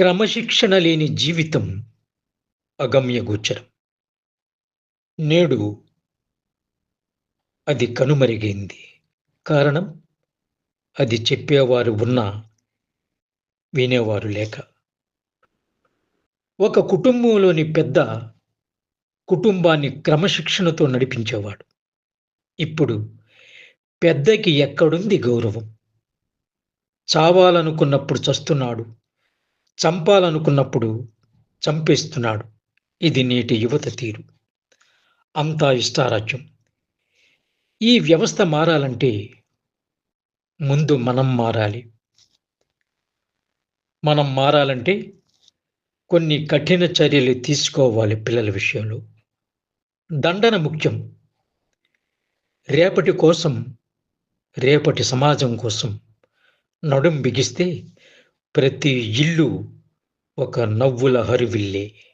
క్రమశిక్షణ లేని జీవితం అగమ్యగోచరం. నేడు అది కనుమరుగైంది. కారణం అది చెప్పేవారు ఉన్నా వినేవారు లేక. ఒక కుటుంబంలోని పెద్ద కుటుంబాన్ని క్రమశిక్షణతో నడిపించేవాడు. ఇప్పుడు పెద్దకి ఎక్కడుంది గౌరవం? చావాలనుకున్నప్పుడు చస్తున్నాడు. చంపాలనుకున్నప్పుడు చంపేస్తున్నాడు. ఇది నేటి యువత తీరు. అంతా ఇష్టారాజ్యం. ఈ వ్యవస్థ మారాలంటే ముందు మనం మారాలి. మనం మారాలంటే కొన్ని కఠిన చర్యలు తీసుకోవాలి పిల్లల విషయంలో. దండన ముఖ్యం. రేపటి కోసం, రేపటి సమాజం కోసం నడుం బిగిస్తే ప్రతి ఇల్లు ఒక నవ్వుల హరివిల్లే.